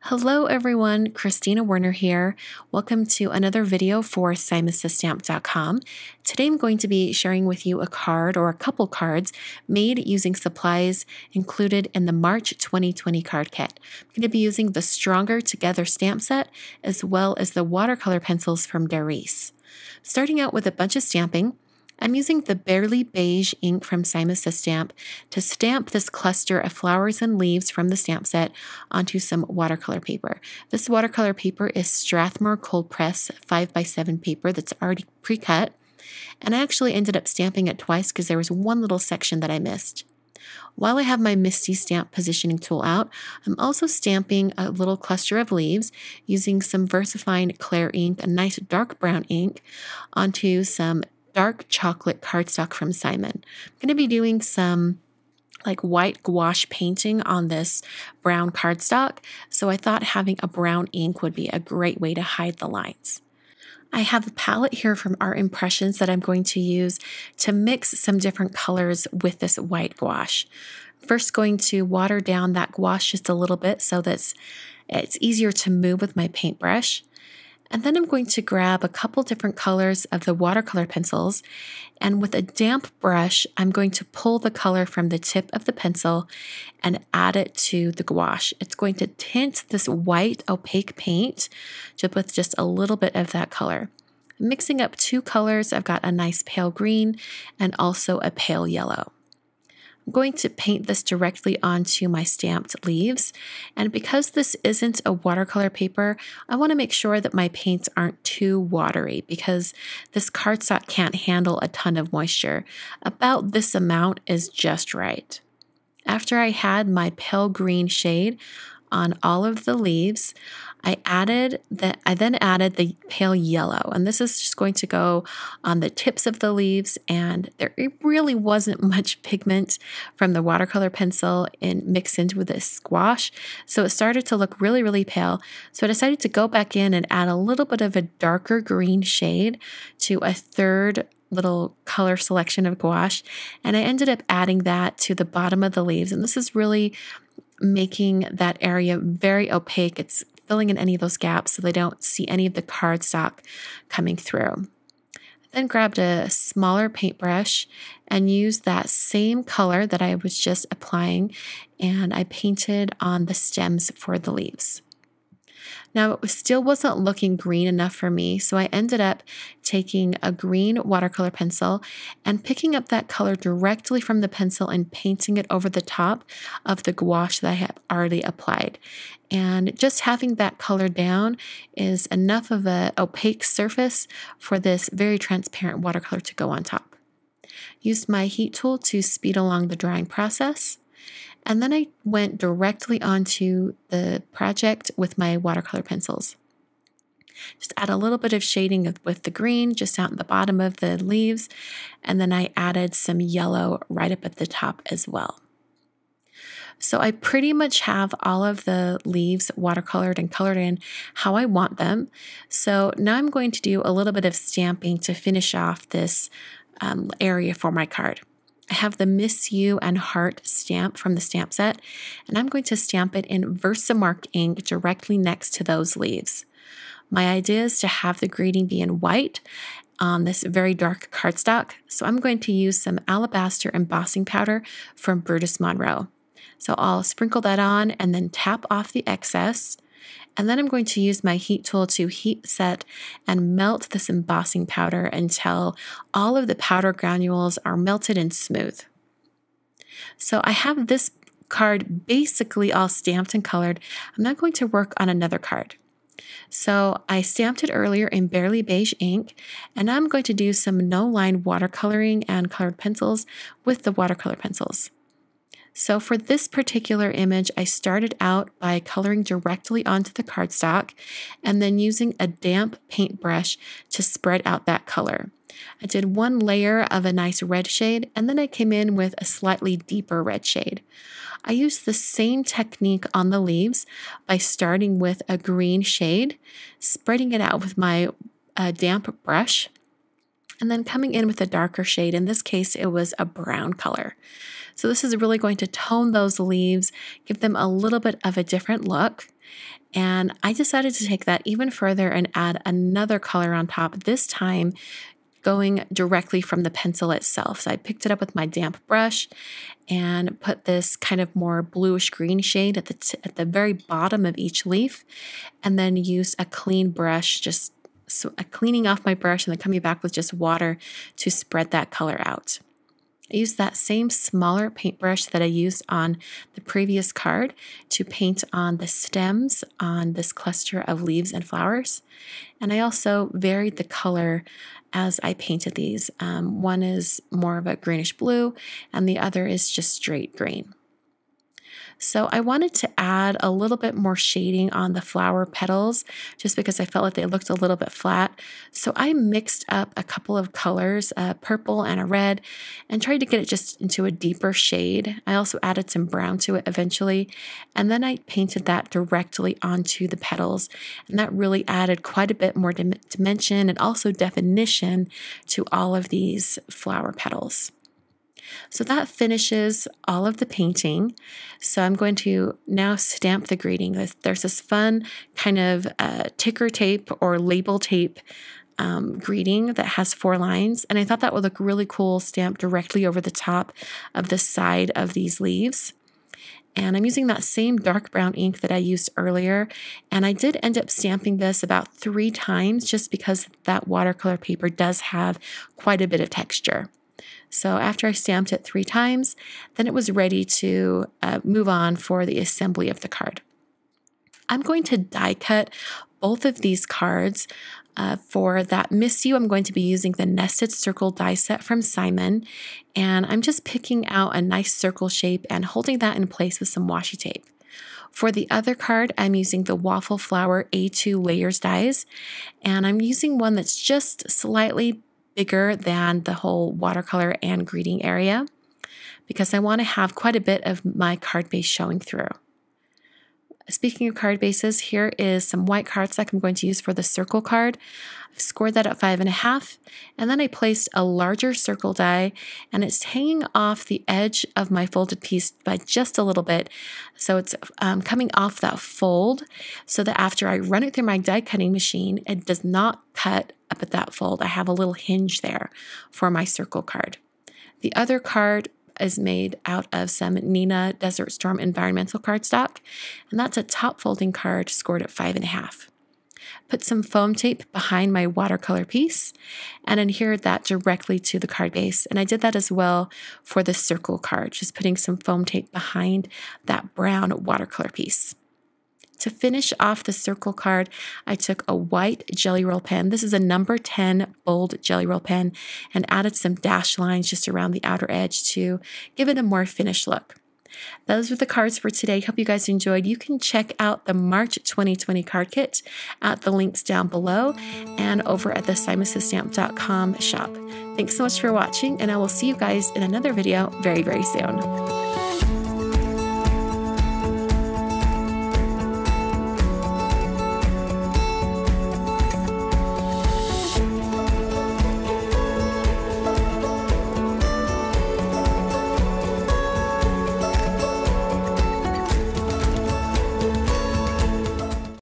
Hello everyone, Christina Werner here. Welcome to another video for SimonsTheStamp.com. Today I'm going to be sharing with you a card or a couple cards made using supplies included in the March 2020 card kit. I'm going to be using the Stronger Together stamp set as well as the watercolor pencils from Darice. Starting out with a bunch of stamping, I'm using the Barely Beige ink from Simons The Stamp to stamp this cluster of flowers and leaves from the stamp set onto some watercolor paper. This watercolor paper is Strathmore Cold Press 5x7 paper that's already pre-cut, and I actually ended up stamping it twice because there was one little section that I missed. While I have my MISTI stamp positioning tool out, I'm also stamping a little cluster of leaves using some VersaFine Clair ink, a nice dark brown ink, onto some dark chocolate cardstock from Simon. I'm going to be doing some white gouache painting on this brown cardstock, so I thought having a brown ink would be a great way to hide the lines. I have a palette here from Art Impressions that I'm going to use to mix some different colors with this white gouache. First, going to water down that gouache just a little bit so that it's easier to move with my paintbrush. And then I'm going to grab a couple different colors of the watercolor pencils, and with a damp brush, I'm going to pull the color from the tip of the pencil and add it to the gouache. It's going to tint this white opaque paint with just a little bit of that color. I'm mixing up two colors. I've got a nice pale green and also a pale yellow. I'm going to paint this directly onto my stamped leaves, and because this isn't a watercolor paper, I want to make sure that my paints aren't too watery because this cardstock can't handle a ton of moisture. About this amount is just right. After I had my pale green shade on all of the leaves, I then added the pale yellow, and this is just going to go on the tips of the leaves, and there really wasn't much pigment from the watercolor pencil mixed into with this gouache, so it started to look really, really pale. So I decided to go back in and add a little bit of a darker green shade to a third little color selection of gouache, and I ended up adding that to the bottom of the leaves, and this is really making that area very opaque. It's filling in any of those gaps so they don't see any of the cardstock coming through. I then grabbed a smaller paintbrush and used that same color that I was just applying, and I painted on the stems for the leaves. Now, it still wasn't looking green enough for me, so I ended up taking a green watercolor pencil and picking up that color directly from the pencil and painting it over the top of the gouache that I have already applied. And just having that color down is enough of an opaque surface for this very transparent watercolor to go on top. Used my heat tool to speed along the drying process. And then I went directly onto the project with my watercolor pencils. Just add a little bit of shading with the green just out in the bottom of the leaves, and then I added some yellow right up at the top as well. So I pretty much have all of the leaves watercolored and colored in how I want them. So now I'm going to do a little bit of stamping to finish off this area for my card. I have the Miss You and Heart stamp from the stamp set, and I'm going to stamp it in Versamark ink directly next to those leaves. My idea is to have the greeting be in white on this very dark cardstock, so I'm going to use some alabaster embossing powder from Brutus Monroe. So I'll sprinkle that on and then tap off the excess. And then I'm going to use my heat tool to heat set and melt this embossing powder until all of the powder granules are melted and smooth. So I have this card basically all stamped and colored. I'm now going to work on another card. So I stamped it earlier in Barely Beige ink, and now I'm going to do some no-line watercoloring and colored pencils with the watercolor pencils. So for this particular image, I started out by coloring directly onto the cardstock and then using a damp paintbrush to spread out that color. I did one layer of a nice red shade, and then I came in with a slightly deeper red shade. I used the same technique on the leaves by starting with a green shade, spreading it out with my damp brush, and then coming in with a darker shade. In this case, it was a brown color. So this is really going to tone those leaves, give them a little bit of a different look. And I decided to take that even further and add another color on top, this time going directly from the pencil itself. So I picked it up with my damp brush and put this kind of more bluish green shade at the very bottom of each leaf, and then used a clean brush, just cleaning off my brush and then coming back with just water to spread that color out. I used that same smaller paintbrush that I used on the previous card to paint on the stems on this cluster of leaves and flowers. And I also varied the color as I painted these. One is more of a greenish blue and the other is just straight green. So I wanted to add a little bit more shading on the flower petals just because I felt like they looked a little bit flat. So I mixed up a couple of colors, a purple and a red, and tried to get it just into a deeper shade. I also added some brown to it eventually, and then I painted that directly onto the petals, and that really added quite a bit more dimension and also definition to all of these flower petals. So that finishes all of the painting. So I'm going to now stamp the greeting. There's this fun kind of ticker tape or label tape greeting that has 4 lines. And I thought that would look really cool stamped directly over the top of the side of these leaves. And I'm using that same dark brown ink that I used earlier. And I did end up stamping this about 3 times just because that watercolor paper does have quite a bit of texture. So after I stamped it 3 times, then it was ready to move on for the assembly of the card. I'm going to die cut both of these cards. For that Miss You, I'm going to be using the Nested Circle die set from Simon. And I'm just picking out a nice circle shape and holding that in place with some washi tape. For the other card, I'm using the Waffle Flower A2 Layers dies. And I'm using one that's just slightly bigger than the whole watercolor and greeting area because I want to have quite a bit of my card base showing through. Speaking of card bases, here is some white cardstock I'm going to use for the circle card. I've scored that at 5.5, and then I placed a larger circle die, and it's hanging off the edge of my folded piece by just a little bit. So it's coming off that fold so that after I run it through my die cutting machine, it does not cut up at that fold. I have a little hinge there for my circle card. The other card is made out of some Neenah Desert Storm environmental cardstock, and that's a top folding card scored at 5.5. Put some foam tape behind my watercolor piece and adhered that directly to the card base. And I did that as well for the circle card, just putting some foam tape behind that brown watercolor piece. To finish off the circle card, I took a white Jelly Roll pen. This is a number 10 bold Jelly Roll pen, and added some dash lines just around the outer edge to give it a more finished look. Those are the cards for today. Hope you guys enjoyed. You can check out the March 2020 card kit at the links down below and over at the SimonsStamp.com shop. Thanks so much for watching, and I will see you guys in another video very, very soon.